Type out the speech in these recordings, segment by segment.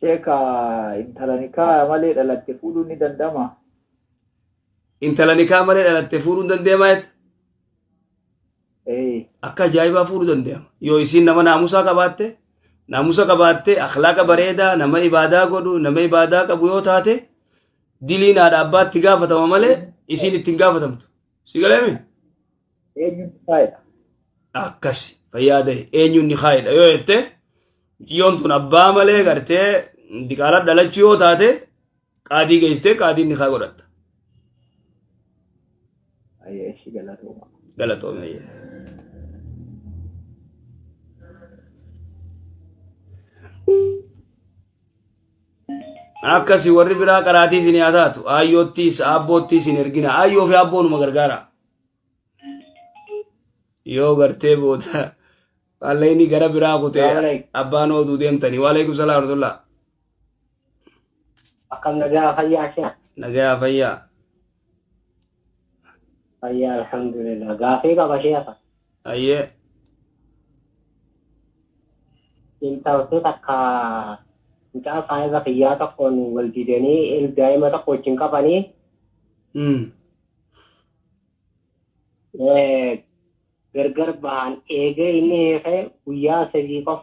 sheeka intalanikaa malee dhalatte fuudhuun ni danda'ama. Intalanikaa malee dhalatte fuudhuun dandeemaa jette? Akka ajaa'ibaa fuudhuu dandeema. Yoo isiin nama naamusa qabaatte akhlaaqa bareedaa nama ibaadaa godhu nama ibaadaa qabu yoo taate diliin haadha abbaatti gaafatama malee isiin ittiin gaafatamtu. Si galeemi? Eenyuun faayida? Akkas fayyaadee eenyuun ni faayida yoo jette yoon tun abbaa malee gartee diqaalaa dhalachuu yoo taate qaadii geessitee qaadiin ni haa godhatta. Ayyeeshi galatooma. Galatooma. Akkasi warri biraa qaraatii isin haa taatu ayyoottiis abboottiis hin ergina ayyoo fi abboonuma gargaara yoo gartee booda wallayni gara biraa kutee abbaan oduu deemtanii waalaikum salaam warahmatullah akkam nagaa fayyaa shee nagaa fayyaa alhamdulillah gaafii qaba shee afa ayyee intawte takka Kita saya kerja takon waldi ni ilmu tak coaching apa ni? Gerger bahan ege ini है उया सजी को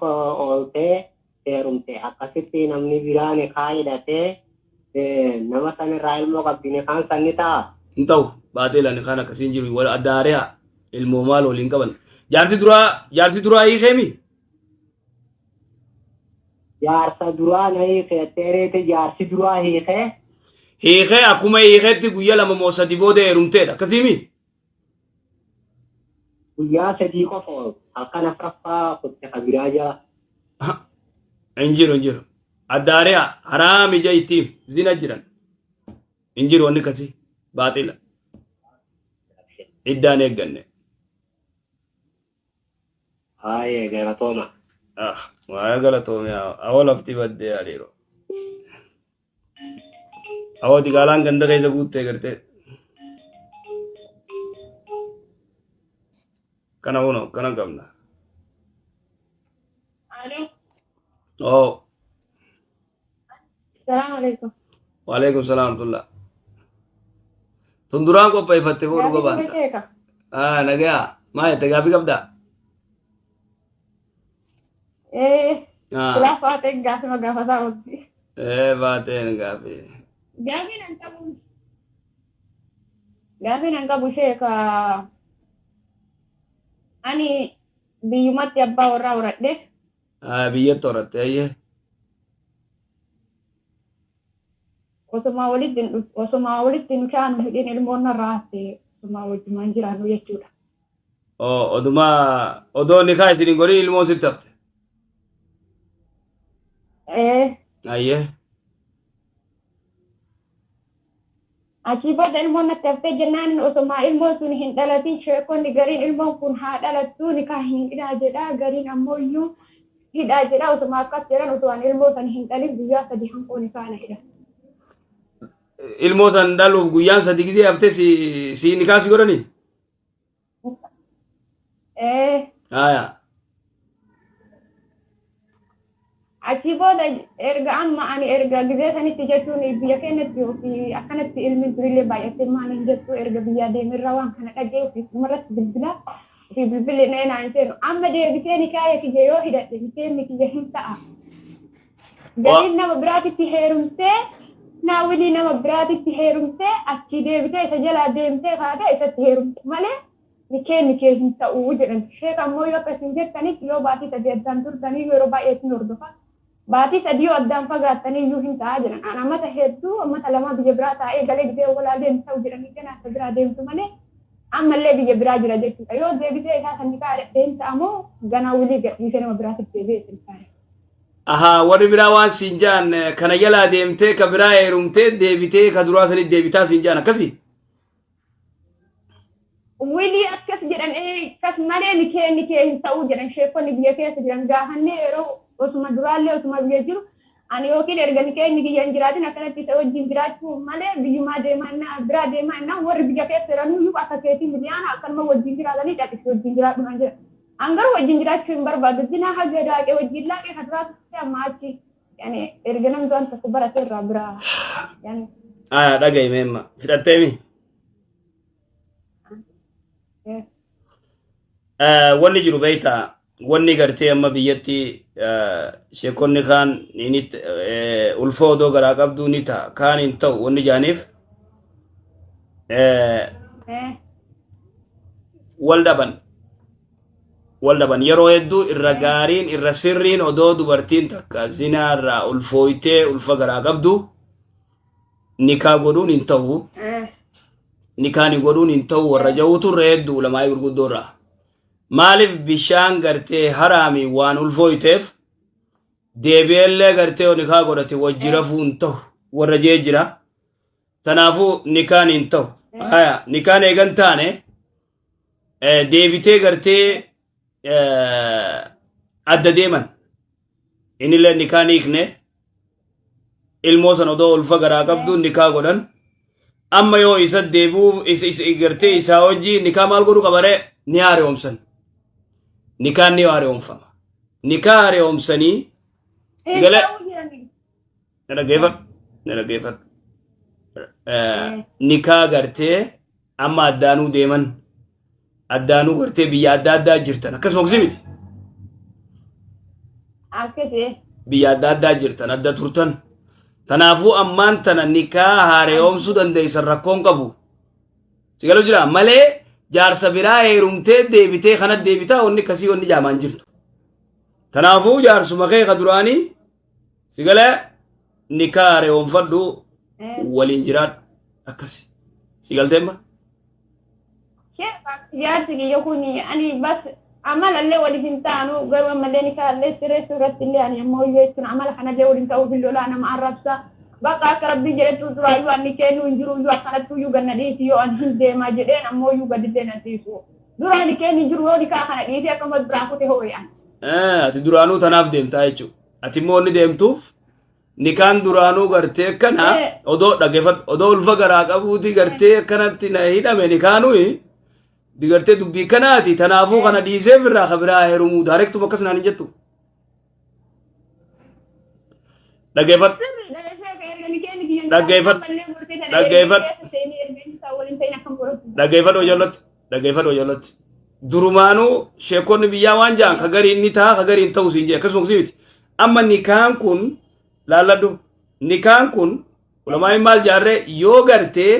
ओलते तेरुमते akasiti namni birane khai date namasan rail mo kabine kan sanita entau batela ni khana kasin jiru wal adaria ilmu mal olin kaban jarti dura ai khemi jaarsa duraa nahi teerete jaarsi duraa hiike akkuma hiiketti guyya lama moo sadi booda heerumteedha akkasimi guyyaa sadii qofa halkan afraffaa kutte kabiraaja injiru addaariya haraami jaytiif zina jiran injiru wanni kasi baaxila iddaan eegganne haye galatooma Wah galatoome awal afti badde aliro awo digalan ganda kaisa guutte garte kana uno kana gamna Alo oh Assalamualaikum Waalaikum salam warahmatullah tunduran ko pai fatte bodu ko banta naga ma te gabi kabda Kelas Fateh gas sama gafas awdi. Fateh gafi. Gafi nangka bushe ka ani biyumat yabba ora deh. Biyat orat ya. Osoma walid din kan din ilmu narate. Osoma walid manjiranu yechuda. Oh, odo nikah sini gori ilmu sitafte. Aye. Akibat ilmu natafte jennan osoma ilmu sun hindalati shekon ni garin ilmu kun hadalatu nikah hingida jeda garin ammoyu hida jeda osoma katteran osoma ilmu san hindalin biya sadi hanko nikana hida. Ilmu san dalu guyan sadi gizi afte si nikah si gorani? Aya. Akibat erga amma ani erga gize sani tijatu ni biya kenet yo fi akanat fi ilmin turile bayat mani jatu erga biya de mirawan kana kage fi marat bilbila fi bilbila ne na inten amma de biteni kaya ki yo hidat biteni ki hinta garin na brati ti herumte na wili na brati ti herumte achi de bitay sajala de mte kada isa herumte male nike hinta ujudan sheka moyo passenger tani yo bati ta de dantur tani yo bayat nordofa Bati sadiyo addaan fagaatanii iyyuu hin ta'aa jiran. An ammata hedduu ammata lama biyya biraa taa'ee galee biyya walaa deemsisuu jiran iddoo akka biraa deemtu malee ammallee biyya biraa jira jechuudha. Yoo deebisee isaa sanni kaa'ee deemsa ammoo ganaa wulii gadhiisee nama biraatiif deebi'ee silfaadha. Warri biraa waan siin jaan kana jalaa deemtee ka biraa heerumtee deebitee ka duraa sanii deebitaa siin jaan akkasii? Wulii akkas jedhan akkas malee nikee hin ta'uu jedhan sheekonni biyya keessa jiran gaafannee yeroo osuma duraalee osuma biyya jiru ani yookiin erga nikee inni biyya hin jiraatin akkanatti isa wajjin jiraachuu malee biyyumaa deemaa biraa deemaa warri biyya keessa jiranuu akka keetii miliyaana akkanuma wajjin jiraatanii dhaqisi wajjin jiraadhu kan jedhan. Angar wajjin jiraachuu hin barbaadu dinaa haga daaqee wajjin laaqee kaduraatu amma achi يعني إرجعنا مزون تكبر أسير رابرا يعني dhagahi meemma fidhatteemi wanni jiru beeyta wanni gartee amma biyyatti sheekonni kaan inni ulfoo odoo garaa qabduu ni ta'a kaan hin ta'u wanni jaaniif wal dhaban yeroo hedduu irra gaariin irra sirriin odoo dubartiin takka zinaarraa ulfooytee ulfa garaa qabdu nikaa godhuun hin ta'u nikaani godhuun hin ta'u warra jawutu irra hedduu lamaa gurguddoorraa maaliif bishaan gartee haraami waan ulfooyteef deebi'ellee gartee nikaa godhate wajji rafuu hin ta'u warra jee jira tanaafuu nikaan hin ta'u nikaan eegan taane deebitee gartee adda deeman inillee nikaan hiikne ilmoo san odoo ulfa garaa qabdu nikaa godhan amma yoo isa deebuu gartee isaa hojii nikaa maal godhu qabare ni haareomsan nikaan ni haareomfama nikaa haareomsanii sigale narageeffat nikaa gartee amma addaanuu deeman addaanuu gartee biyya adda addaa jirtan akkasuma kusi miti biyya adda addaa jirtan adda turtan tanaafuu ammaan tana nikaa haareomsuu dandeeysan rakkoon qabu sigalo jira malee jaarsa biraa heerumtee deebitee kanat deebitaa onni kasii onni jaamaan jirtu tanaafuu jaarsuma kee ka duraanii sigale nikaa haareomfadhu waliin jiraadhu akkasi sigalteemma jaarsi kiyya kuni ani bas amala illee waliin taanu garuu malee nikaa illee siree suuratti illee ani ammoo jechuun amala kanallee waliin ta'uu billoolaa nama arrabsa bakka akka rabbii jedhetu duraayyuu ani kennu hin jiru iyyuu akkanattuu iyyuu ganna dhiisi yoo ani hin deemaa jedheen ammoo iyyuu gadillee na dhiisu duraan nikeen hin jiru yoo nikaa kana dhiisee akkuma duraan kute hooyan ati duraanuu tanaaf deemtaa jechuudha ati immoo inni deemtuuf nikaan duraanuu gartee akkana odoo dhageeffadhu odoo ulfa garaa qabuuti gartee akkanatti na hidhame nikaanuu digartee dubbii kanaati tanaafuu kana dhiisee firraa kabiraa heerumuu daarektuma akkas naan hin jettu dhageeffadhu dhageeffadhu durumaanuu sheekonni biyyaa waan jaan ka gariin ni ta'a ka gariin ta'u siin jee akkasuma kusi miti amma nikaan kun laalladhu nikaan kun ulamaa maal jaarree yoo gartee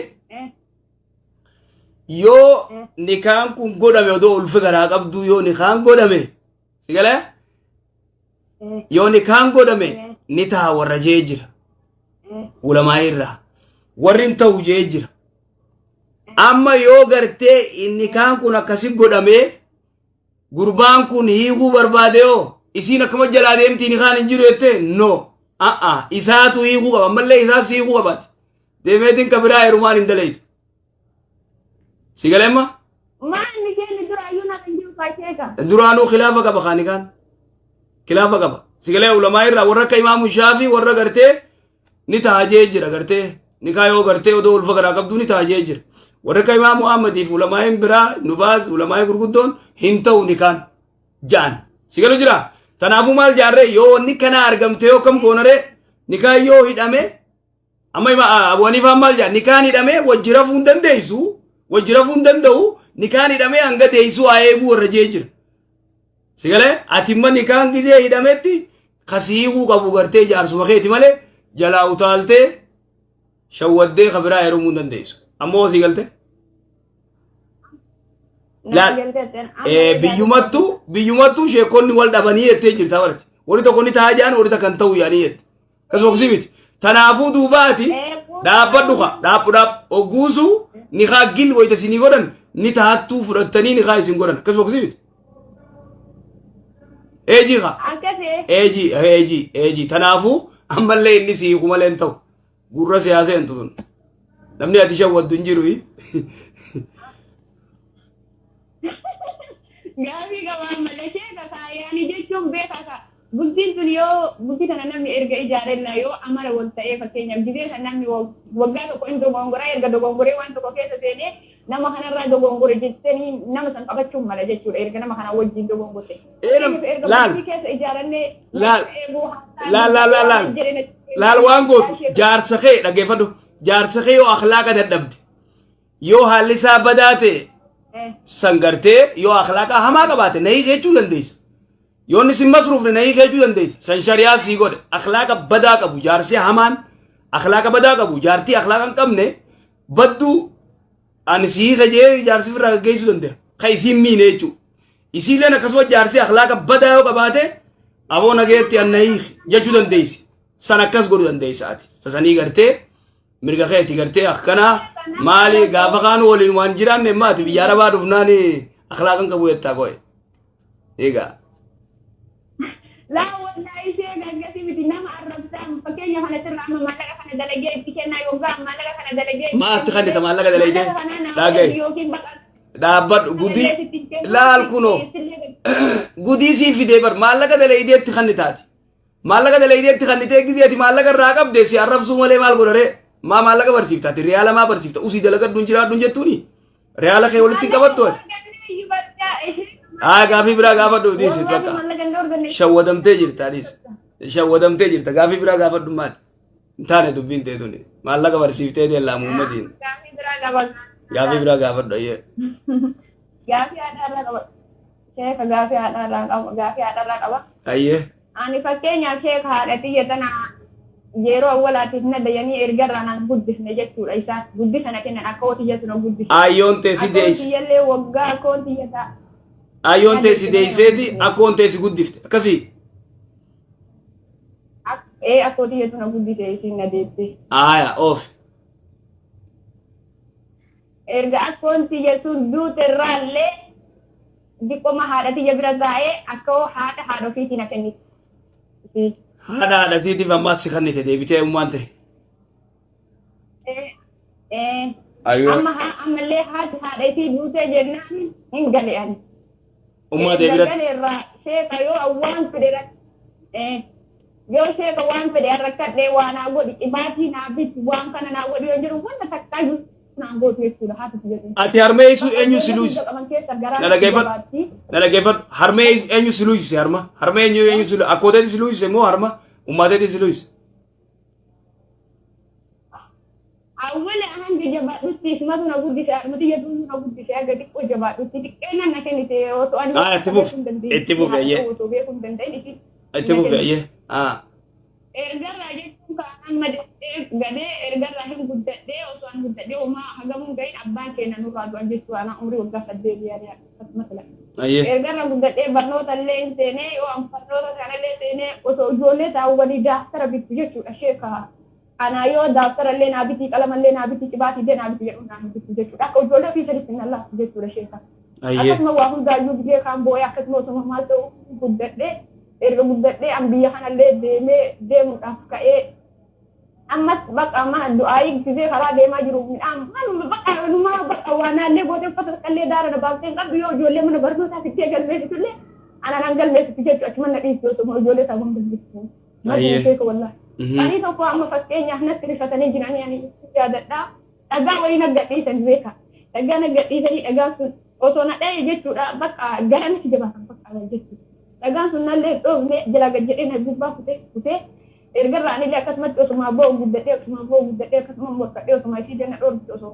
yoo nikaan kun godhame odoo ulfa garaa qabdu yoo nikaan godhame sigale yoo nikaan godhame ni ta'a warra jee jira ulamaa irraa warri hin ta'u jee jira amma yoo gartee nikaan kun akkasi godhame gurbaan kun hiikuu barbaade yoo isiin akkama jalaa deemtii nikaan hin jiru jette no isaatu hiikuu qaba ammallee isaas hiikuu qabaati deemeetiin kabiraa heerumaan hin dalaytu sigalema maani kenni duraayyuu na kan jiru kaasheeka duraanuu khilaafa qaba kaanikaan khilaafa qaba sigalee ulamaa irraa warra akka imaamu shaafii warra gartee ni taajee jira gartee nikaa yoo gartee odoo ulfa garaa qabdu ni taajee jira warra akka imaamu ahmadiif ulamaa'in biraa nubaas ulamaa'in gurguddoon hin ta'u nikaan jaan sigalu jira tanaafuu maal jaarree yoo wanni kana argamte yoo kam goonaree nikaa yoo hidhame amma abwaniifaan maal jaan nikaan hidhame wajji rafuu hin dandeeysu wajjirafuu hin danda'u nikaan hidhamee hanga deeysuu haa eeguu warra jee jira sigale atimma nikaan gizee hidhametti kasiiquu qabu gartee jaarsuma keeti malee jalaa utaaltee shawwaddee kabiraa heerumuu hin dandeeysu ammoo sigalte biyyumattuu sheekonni wal dhabanii jettee jirta barate warri tokko ni taa'aa jaan warri takka hin ta'u yaanii jette kasuma kusi miti tanaafuu duubaati dhaabbadhu dhaab ogguusu nikaa gil wayita isinii godhan ni taattuu fudhattanii nikaa isin godhan akkasuma kusi miti eejii ka eejii tanaafuu ammallee inni siiqu malee hin ta'u gurra siyaasee hin tutun namni ati shawwaddu hin jiru gaafii qabaan malee sheeka kaayaanii jechuun beekaka bultiin tun yoo bultii kana namni erga ijaarella yoo amala wal ta'ee fakkeenyaaf gizee kan namni waggaa tokko hin dogongoraa erga dogongoree waan tokko keessa seenee nama kanarraa dogongore jettanii nama san qabachuun mala jechuudha erga nama kana wajjin dogongorte. Laal waan gootu jaarsa kee dhaggeeffadhu jaarsa kee yoo akhlaaqa dadhabde yoo haalli isaa badaa ta'e san gartee yoo akhlaaqa hamaa qabaate na hiikechuu dandeessa. Yoo inni sin masruufne na hiikechuu dandeessa. San shariyaa sii godhe akhlaaqa badaa qabu jaarsi hamaan akhlaaqa badaa qabu jaartii akhlaaqa hin qabne badduu ani sii hiikajee jaarsi firraa geessuu danda'a. Ka isiin miine jechuudha. Isiileen akkasuma jaarsi akhlaaqa badaa yoo qabaate aboo nageetti anna hiiki jechuu dandeessi. San akkas godhuu dandeessa ati. Sasanii gartee mirga keetti gartee akkana maali gaafa kaanu waliin waan jiraanne maati biyya arabaa dhufnaan akhlaaqan qabu jettaa qo'e. Egaa. Laa wallahi ishee gaggasi miti nama arrabsaa fakkeenya kanatti irraa amma maallaqa kana dalagee itti kennaa yookaan maallaqa kana dalagee. Maatti kannita maallaqa dalagee dhaagee. Dhaabbadhu gudii laal kunoo gudii sii fidee bar maallaqa dalagee itti kannitaati. Maallaqa dalagee itti kannitee gizeeti maallaqa irraa qabdee si arrabsuu malee maal godharee maa maallaqa barsiiftaati riyaala maa barsiifta usii dalagadduun jiraadduun jettuuni riyaala kee walitti qabattu ati. Gaafii biraa gaafadhu dhiisi bakka shawwadamtee jirta dhiisi shawwadamtee jirta gaafii biraa gaafadhu maati hin taane dubbiin teetuni maallaqa barsiiftee deellaa muhammadiin gaafii biraa gaafadhu ayyee. Gaafii haadharraa qaba. Sheeka gaafii haadharraa qaba. Ayyee. Ani fakkeenyaaf sheeka haadha xiyya tana yeroo awwaalaatiif na dayanii ergarraa naan guddisne jechuudha isaan guddisana kennan akka hootiyya na guddisne. Ayyoon teessi deessi. Akka hootiyya waggaa akka hootiyya ta'a. Ayyoon teessi deesseeti akka hoon teessi guddifte akkasii. Akka hootiyya na guddise isiin na deesse. Oof. Erga akka hootiyya sun duuterraallee diqqoma haadha tiyya bira gaa'ee akka haadha ofiitiin na kennite. Haadha siitiif ammaas si kannite deebitee ummaan ta'e. Ammallee haadha isii duutee jennaan hin gale'an. Ummaa ta'e biratti. Sheeka yoo waan fedhe yoo sheeka waan fedhe rakkadhee waa naa godhi dhibaatii naa bitti waan kana naa godhi yoo jiru wanta takkaa jiru naa gootu jechuudha haati jedhu. Ati harmee isu eenyu si luusi? Nalageeffadhu harmee eenyu si luusise harma? Harmee eenyu si luusise? Akkooteeti si luusise moo harma? Ummaateeti si luusise? Awwala hanga jabaadhutti ismatu na guddise harmati jedhuun na guddise aga xiqqoo jabaadhutti xiqqeennan na kennite osoo ani itti fufe ayyee itti fufe ayyee ergarraa jechuun kan gadee ergarraa hin guddadhee osoo an guddadhee homaa hagamuun gahin abbaan keenya nurraa du'an jechuu ana umrii waggaa 8 yaadee akkasumas ergarraa guddadhee barnoota illee hin seenee yoo an barnoota kanallee seenee osoo ijoollee taa'u walii daaftara bittu jechuudha sheekaa. Ana yoo daaftara illee naa biti qalama illee naa biti cibaatii illee naa biti jedhu naa bitu jechuudha akka ijoollee ofii sadiitti hin laatu jechuudha sheeka. Akkasuma waa hundaayyuu biyya kaan boo'ee akkasuma osoo maal ta'u guddadhee erga guddadhee an biyya kanallee deemuudhaaf ka'ee ammas bakka mana du'aayii gisee karaa deemaa jiru midhaan bakka waanaallee gootee uffata qallee daara na baaftee hin qabdu yoo ijoollee mana barnootaa fittee galmeessitullee ana nan galmeessitu jechuudha achuma na dhiisu osoo ijoollee isaa galmeessitu. Malee sheeka wallaahi. Ani tokko amma fakkeenyaaf natti rifatanii jiranii ani yaadadhaa dhagaa wayii naggadhiisan beeka dhagaa naggadhiisanii dhagaan sun osoo na dhaye jechuudha bakka gara natti jabaatan fakkaata jechuudha dhagaan sun nallee dhoofne jala gad jedhee na gubbaa kutee ergarraa anillee akkasumatti osuma boo guddadhee akkasuma morkadhee osuma isii na dhoorbitu osoo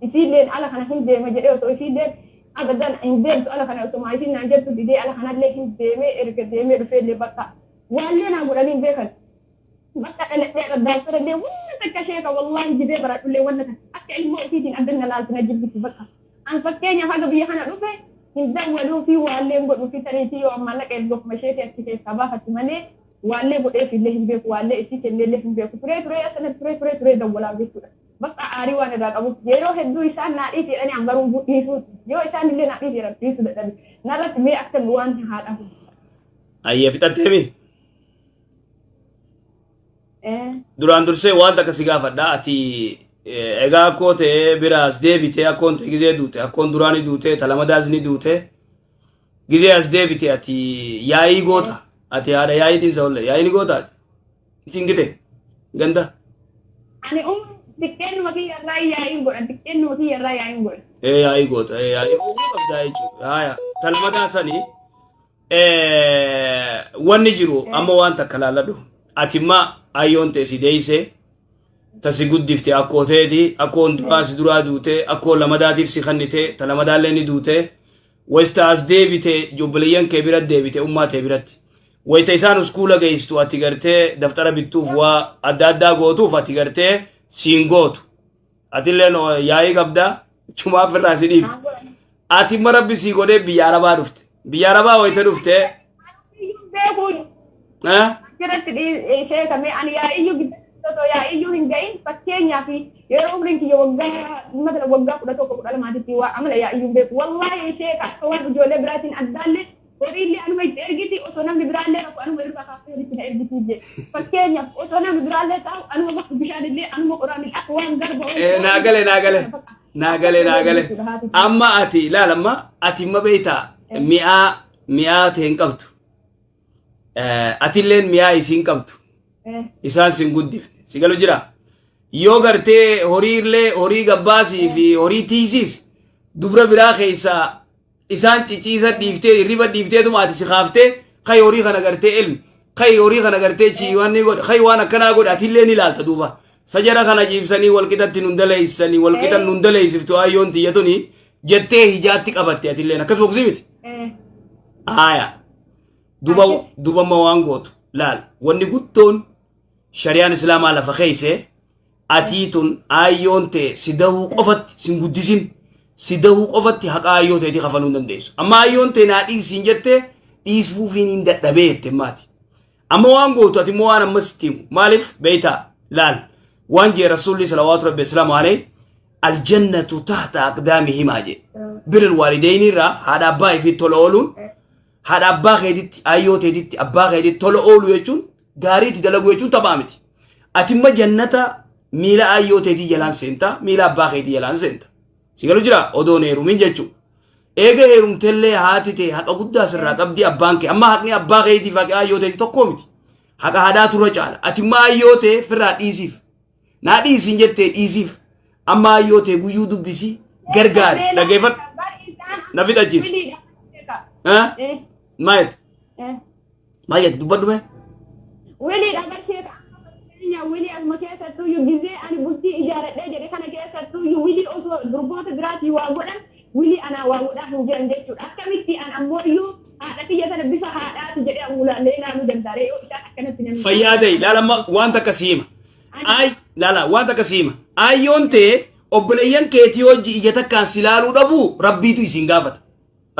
isiilleen ala kana hin deeme jedhee osoo isiilleen abadan hin deemtu ala kana osuma isiin naan jettu didee ala kanallee hin deemee erga deemee dhufeellee bakka waallee naa godhanii beekan. Bakka dhaladhee daaftara illee wanta takka sheeka wallaahi jibee baradhullee wanta takka akka ilmoo isiitiin addanna laaltina jibbiti bakka. An fakkeenyaaf haga biyya kana dhufe hin dawwaduu fi waallee godhuu fi tariitii yoo ammaa laqa ergoofuma isheetii achi keessaa baafatti malee waallee godheef illee hin beeku waallee isii kennellee hin beeku turee asana turee dawwalaa jechuudha. Bakka aarii waan irraa qabuuf yeroo hedduu isaan naa dhiisi jedhanii an garuu dhiisuu yoo isaan illee naa dhiisi jedhan dhiisuu dadhabe narratti mee akka waan haadhaaf. Ayyee fixatteemi. Duraan dursee wanta akkasii gaafadha ati egaa akkoo ta'ee biraas deebitee akkoon ta'e gizee duute akkoon duraanii duute talamadaas ni duute gizee as deebite ati yaa'ii goota ati haadha yaa'iitiin isa olle yaa'ii ni goota ati isin gite ganda. Ani Dikkeen wakii irraa yaa'iin godha. Dikkeen wakii irraa yaa'iin godha. Yaa'i goota. Yaa'i qabdaa jechuudha. Haaya. Talmataa sanii wanni jiru amma waan takka laalladhu. Ati immoo ayyoon ta'e si deeyisee tasi guddifte akkoo ta'eeti akkoon duraa si duraa duute akkoon lamadaatiif si kannite ta lamadaallee ni duute wayita as deebite jobboleeyyan kee biratti deebite ummaa ta'e biratti wayita isaan uskuula geesstu ati gartee daftara bittuuf waa adda addaa gootuuf ati gartee siin gootu atillee yaa'ii qabdaa chumaaf irraa si dhiifte ati immoo rabbi sii godhee biyya arabaa dhufte biyya arabaa wayita dhufte Jiratti sheekame ani yaa'iyyuu gidduu yaa'iyyuu hin gahin fakkeenyaa fi yeroo umriin kiyya waggaa waggaa 11 waa amala yaa'iyyuu beeku wallaahi sheeka akka waan ijoollee biraatiin addaallee horiillee anuma itti ergiti osoo namni biraallee rafu anuma irraa kaasee itti na ergiti je fakkeenyaaf osoo namni biraallee taa'u anuma bakka bishaanillee anuma qoraanillee akka waan garba naagale amma ati ilaalamma ati imma beeytaa mi'aa ta'e hin qabdu atilleen mi'aa isiin qabdu isaan sin guddifne si galu jira yoo gartee horii gabbaasii fi horii tiisiis dubra biraa keessaa isaan ciciisa dhiiftee riba dhiifteetuma ati si kaaftee kay horii kana gartee ilmi kay horii kana gartee ciiwanni godhe kay waan akkanaa godhe atillee ni ilaalta duuba sajara kana jiibsanii walqixatti nun daleeysanii walqixan nun daleeysiftu ayyoon tiyyatuni jettee hijaatti qabatte atilleen akkas boksi miti aya duba ma waan gootu laal wanni guddoon shari'aan islaamaa lafa keeyse atiitun ayyoon ta'e si dahuu qofatti sin guddisin si dahuu qofatti haqa ayyoo ta'eeti kafaluu hin dandeessu amma ayyoon ta'e naa dhiisiin jettee dhiisfuufiin hin dadhabee jette maati amma waan gootu ati immoo waan ammas itti himu maaliif beeytaa laal waan jee rasuulli salawaatu rabbi islaamu alayhi aljannatu tahta aqdaamihimaa jee biril waalideyni irraa haadha abbaa ifii tola ooluun haadha abbaa keetitti ayyoo ta'eetitti abbaa keetitti tola oolu jechuun gaarii itti dalagu jechuun taphaa miti ati immoo jannata miila ayyoo ta'eetii jalaan seenta miila abbaa keetii jalaan seenta si galu jira odoon heerumin jechuun eega heerumtellee haati ta'e haqa guddaa sirraa qabdi abbaan kee amma haqni abbaa keetiif haqa ayyoo ta'eetii tokkoo miti haqa haadhaa turra caala ati immoo ayyoo ta'e firraa dhiisiif naa dhiisiin jettee dhiisiif amma ayyoo ta'e guyyuu dubbisii gargaari dhageeffadhu na fixachiisi maayet dubbadhu mee Wili dhagarseeta wili asuma keessattuyyuu gizee ani bultii ijaaradhee jedhe kana keessattuyyuu wili osoo durboota biraatii waa godhan wili anaa waa godhaaf hin jiran jechuudha akkamitti an ammoo iyyuu haadha kiyya sana bifa haadhaati jedhe amulaallee naanuu dandaaree yoo isaan akkanatti namni fayyaadee laalama waan takka siima waan takka siima ayyoon ta'e obboleeyyan keetii hojii ija takkaan si laaluu dhabuu rabbiitu isin gaafata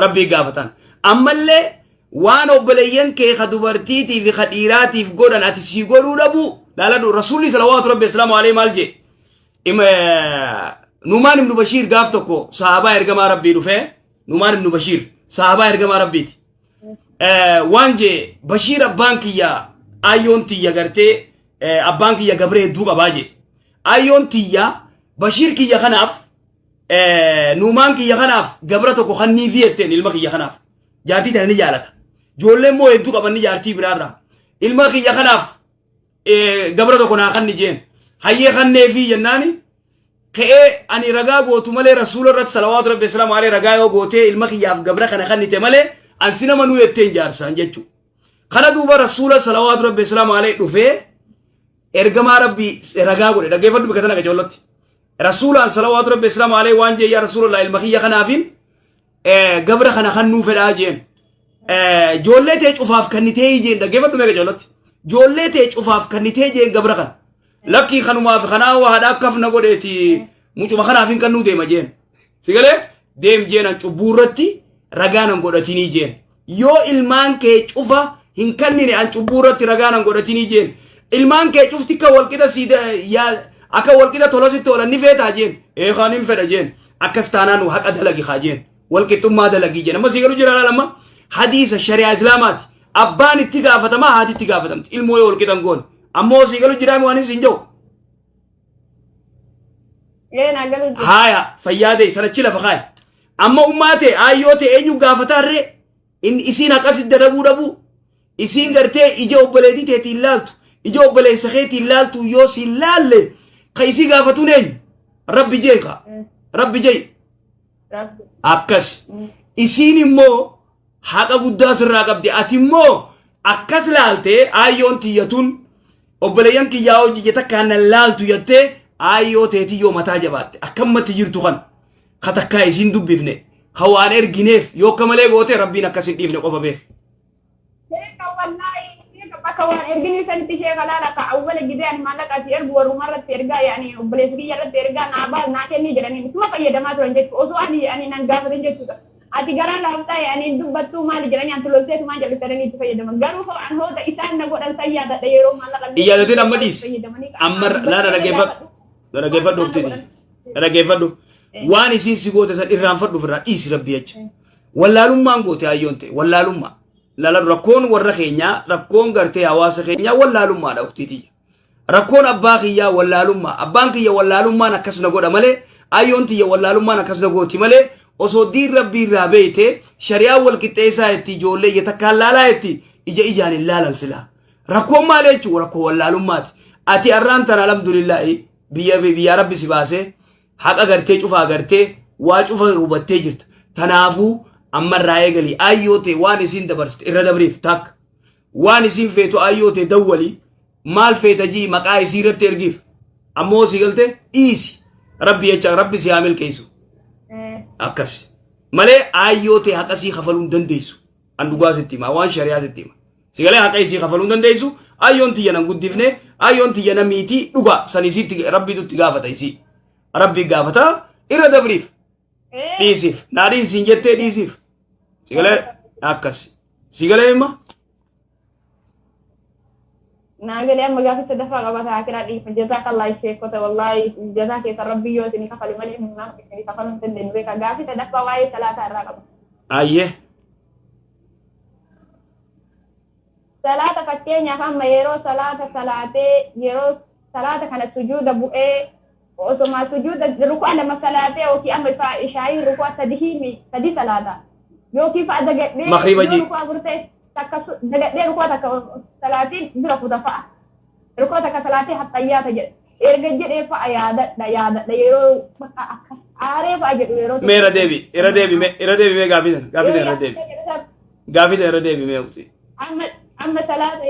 rabbii gaafatan ammallee waan obboleeyyan kee ka dubartiitii fi ka dhiiraatiif godhan ati sii godhuu dhabu laaladu rasuulli salawaatu rabbi islaamu alayhi maal jee numaan ibnu bashiir gaaf tokko sahabaa ergamaa rabbii dhufee numaan ibnu bashiir sahabaa ergamaa rabbiiti waan jee bashiir abbaan kiyya ayyoon tiyya gartee abbaan kiyya gabree hedduu qabaa jee ayyoon tiyya bashiir kiyya kanaaf numaan kiyya kanaaf gabra tokko kanniifi jetteen ilma kiyya kanaaf jaartii tana ni jaalata joollee immoo hedduu qabanni jaartii biraarraa ilma kiyya kanaaf gabra tokko naa kanni jeen hayyee kanneefi jennaani ka'ee ani ragaa gootu malee rasuula irratti salawaatu rabbi islaamu alayhi ragaa yoo gootee ilma kiyyaaf gabra kana kannite malee ansi nama nuu jetteen jaarsaan jechuu kana duuba rasuula salawaatu rabbi islaamu alayhi dhufee ergamaa rabbi ragaa godhe dhaggeeffadhu bikatana gajoollatti rasuulaan salawaatu rabbi islaamu alayhi waan jee yaa rasuulallah ilma kiyya kanaafin gabra kana kannuu fedhaa jeen joollee ta'e cufaaf kannitee jeen dhaggeeffadhu mee gajoollatti joollee ta'e cufaaf kannitee jeen gabra kana lakkii kanumaaf kanaa waadhaa akkafna godheeti mucuma kanaafin kannuu deema jeen sigalee deem jeenan cubbuurratti ragaanan godhatinii jeen yoo ilmaan kee cufa hin kannine an cubbuurratti ragaanan godhatinii jeen ilmaan kee cufti ka walqixa siida yaa akka walqixa tolositti oolan ni feetaa jeen kaan hin fedha jeen akkas taanaan haqa dalagi haa jeen walqixxummaa dalagii jeen amma sigalu jira lama hadiisa shari'aa islaamaati abbaan itti gaafatamaa haati itti gaafatamti ilmoo yoo walqixan goon ammoo sigalu jiraami waan hin jiru haya fayyaade sanachi lafa kaaya amma ummaate ayyoote eenyu gaafataarree in isiin akkasitti dadhabuu dhabu isiin gartee ija obboleetii teetiin laaltu ija obboleessa keetiin laaltu yoo siin laalle خيسي قافتونين ربي جيخا ربي جي أكس إسيني مو حقا قداس الراقب دي أتي مو أكس لالتي آيون تيتون وبليان كي ياو جيتا كان لالتو يتي آيو تيتي يو متا جبات أكما تجيرتو خان خطاكا إسين دو بيفني خوان إرقينيف يو كمالي غوتي ربينا كسين إبني قوفا بيخ kawan ergini santi sheka lala ka awwala gidan malaka ti ergu waru marra terga yani oblesri yalla terga na ba na kenni jirani tuma ka yeda ma to nje oso ani nan gafa nje tuka ati garan la hafta yani dubbatu mal jirani an tulo setu ma jabi terani tu yeda man garu ko an hoda isan na godan sayyada da yero malaka iya de amadis amar la da gefa dokti da gefa do wani sin sigote sa irran faddu fira isi rabbiyach wallalum mangote ayonte wallalum lala rakkoon warra keenya rakkoon gartee hawaasa keenya wallaalummaadha uktiti rakkoon abbaa kiyyaa wallaalummaa abbaan kiyya wallaalummaan akkas na godha malee ayyoon tiyya wallaalummaan akkas na gooti malee osoo diin rabbii irraa beeyte shari'aa wal qixxeessaa itti ijoollee ija takkaan laalaa itti ija ijaan hin laalan silaa rakkoon maalee jechuun rakkoo wallaalummaati ati arraan tan alhamdulillaahi biyya rabbi si baasee haqa gartee cufaa gartee waa cufa hubattee jirta tanaafuu amma raayee galii ayyoote waan isin dabarste irra dabriif tak waan isin feetu ayyoote dawwali maal feeta jii maqaa isii irratti ergiif ammoo si galte iisi rabbi jecha rabbi si haamil keeysu akkas malee ayyoote haqa sii kafaluu dandeessu an dhugaa sitti hima waan shari'aa sitti hima si galee haqa isii kafaluu dandeessu ayyoon tiyya nan guddifne ayyoon tiyya na miitii dhuga san isiitti rabbiitutti gaafata isii rabbi gaafata irra dabriif dhiisiif naa dhiisiin jettee dhiisiif sigale akkas sigale imma naagale amma gaafata dafa qabata akira dhiif jazakallahu sheekota wallahi jazake rabbi yoo tini kafali mali munna ni kafalun tenden be ka gaafata dafa waaye salata irraa qaba ayye salata fakkeenya amma yeroo salata salaatee yeroo salata kana sujuuda bu'ee osoma sujuuda ruku'a lama salaatee oki amma fa ishaayi ruku'a sadi salata yoki fa dagadde Maghriba ji. ruku'a burte takka dagadde ruku'a takka salaatiin dura futa fa'a ruku'a takka salaatii hattayyata jedhe erga jedhee fa'a yaadadha yeroo akkas aaree fa'a jedhu yeroo me irra deebi me gaafita irra deebi me ukti amma salaata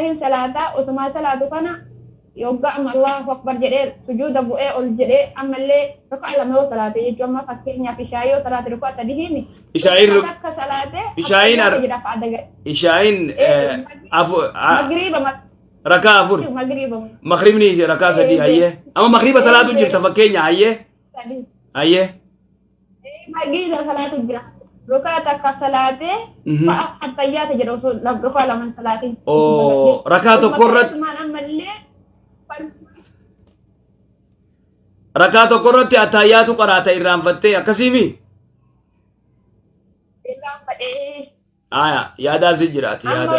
hin salaata osuma salaatu kana yogga amma Allahu akbar jedhee sujuuda bu'ee ol jedhee ammallee ruku'a lama yoo salaate jechuun amma fakkeenyaaf ishaa yoo salaate ruku'a sadii himi akka salaate ishaayin magriiba rakaa afur magribni rakaa sadii hayyee amma magriba salaatu jirta fakkeenya hayyee magriiba salaatu jira ruku'a takka salaate fa'a hattayyaata jedha osoo ruku'a lama salaate rakaa tokko irratti rakaa tokko irratti attayyaatu qaraata irraanfattee akkasiimi aya yaadaa si jiraati yaada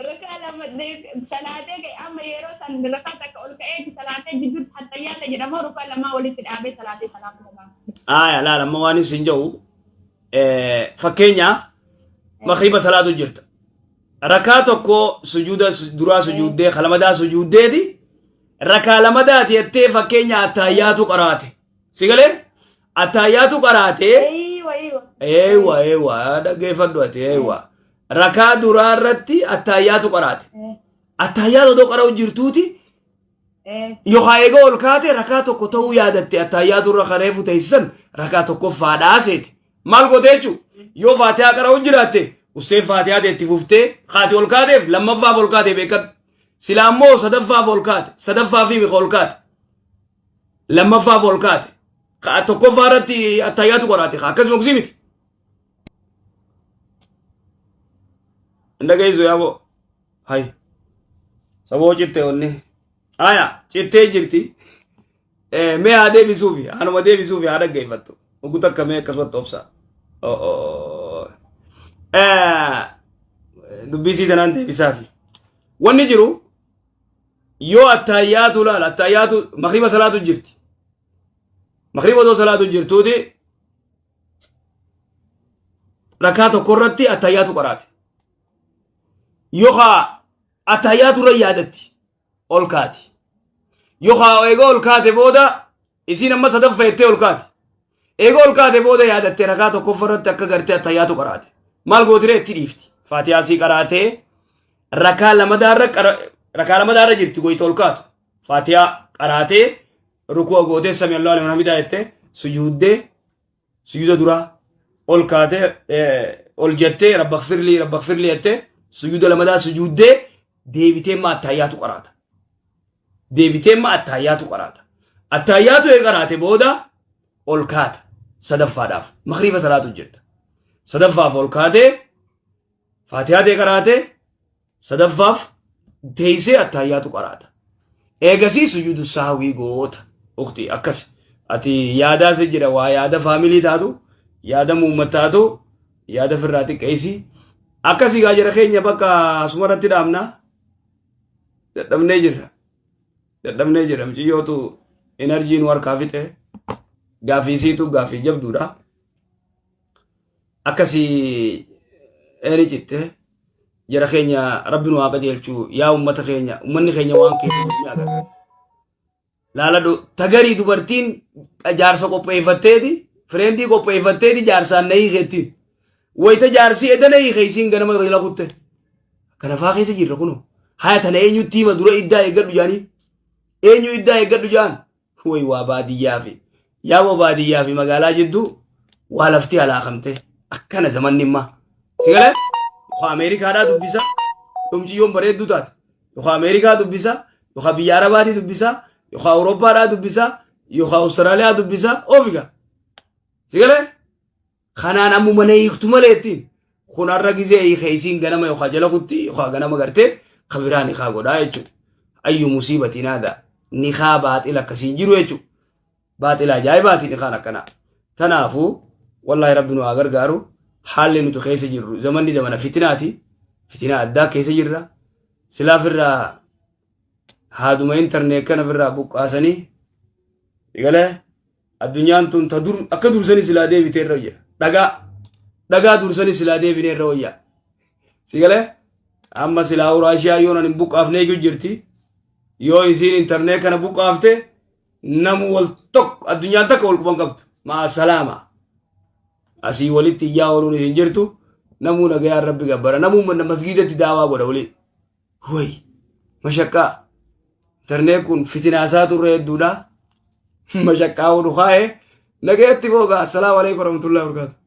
rakaa lama salaatee ka'e amma yeroo san rakaa takka ol ka'ee salaatee jidduutti hattayyaata jedhama rukaa lamaa walitti dhaabee salaatee salaatu aya laala amma waan isin jedhu fakkeenya magriba salaatu jirta rakaa tokko sujuuda duraa sujuuddee kalamadaa sujuuddeeti rakaa lamadaati jettee fakkeenya attayyaatu qaraate sigalee attayyaatu qaraate eewa dhaggeeffadhu ati eewa rakaa duraa irratti attayyaatu qaraate attayyaatu odoo qara'u jirtuuti yookaan eega ol kaate rakaa tokko ta'uu yaadatte attayyaatu irra kareefu teessisan rakaa tokko faadhaaseeti maal goote jechuun yoo faatihaa qara'u jiraatte Ustaz Fatiha de tifuftee qaati ol kaateef lammaffaa ol kaatee beekan silaa immoo sadaffaa ol kaate sadaffaa fi ol kaate lammaffaa ol kaate ka tokkoffaa irratti attayyaatu qoraate akkasuma kusii miti ndagaizo yaabo hay saboo citte onni aya cittee jirti mee haa deebisuufi anuma deebisuufi haa dhaggeeffattu ugu takka mee akkasumatti obsa dubbisii tanaan deebisaafi wanni jiru yoo attayyaatu laala attayyaatu magriba salaatu jirti magriba doo salaatu jirtuuti rakaa tokko irratti attayyaatu qaraate يوخا أتحيات ريادتي أولكاتي يوخا إيغو أولكاتي بودا إسين أما صدف فيتي أولكاتي إيغو أولكاتي بودا يادتي ركاتو كفرت تكا غرتي أتحياتو قراتي مال قدري تليفتي فاتحة سي قراتي ركا لمدار جرتي قوي تولكاتو فاتحة قراتي ركوع قوتي سمي الله لمن حمده يتي سجود درا أولكاتي أولجتي رب اغفر لي يتي سجود لمدار سجود ديبتي ما أتحياتو قراتا ديبتي ما أتحياتو قراتا أتحياتو قراتي بودا أولكاتا صدفة داف مغرب صلاة الجد صدفة أولكاتي فاتحة دي قراتي صدفة ديسي أتحياتو قراتا إيغسي سجود السهوي قوتا أختي أكس أتي يادا سجرا ويادا فاميلي تاتو يادا مومتاتو يادا فراتي كيسي أكسي غاجر خينيا بكا سمرتي دامنا dadhabnee jira mciyyootu enerjiin warkaa fixe gaafisiitu gaafii jabduudha akkasii eeri citte jara keenya rabbi nu haa qajeelchu yaa ummata keenya ummanni keenya waan keessa jiru agarra laala tagarii dubartiin jaarsa qopheeffatteeti fireendii qopheeffatteeti jaarsaan na hiikeettiin wayita jaarsii edana hiikeesiin ganama irra kutte kanafaa keessa jirra kunoo haya tana eenyutti hima dura iddaa eeggadhu jaaniin eenyu iddaa eeggadhu jaan way waa baadiyyaa fi yaa waa baadiyyaa fi magaalaa jidduu waa lafti alaakamte akkana zamanni immaa sigale yookaan Ameerikaadhaa dubbisa dhumciyyoon bareedduu taate yookaan Ameerikaa dubbisa yookaan biyya Arabaatii dubbisa yookaan Awurooppaadhaa dubbisa yookaan Awustiraaliyaa dubbisa oofiga sigale kanaan ammuma na hiiktu malee ittiin kun har'a gizee hiikeesiin ganama yookaan jala kutti yookaan ganama gartee خبران نخا غدا يچو اي مصيبه نادا نخا باطل كسين جيرو يچو باطل جاي باطل نخا نكنا تنافو والله ربنا غرغارو حال نتو خيس جيرو زمن فتناتي فتنه ادا كيس جيرا سلافرا هادو ما انترنت كان برا بوقاسني يغله الدنيا انتم تدور اكدور سني سلادي بيترويا دغا دور سني سلادي بينرويا سيغله amma silaa uraashiyaa yoon ani buqqaafnee jirti yoo isiin internet kana buqqaafte namu wal tokko addunyaan takka wal quban qabdu maa salaama asii walitti iyyaa ooluun isin jirtu namuu nagayaan rabbi gabbara namuu manna masgiidatti daawaa godha wali way mashakkaa internet kun fitinaasaa turre hedduudha mashakkaa wadu kaa'e nagayatti booga assalaamu alaikum warahmatullahi wabarakatuh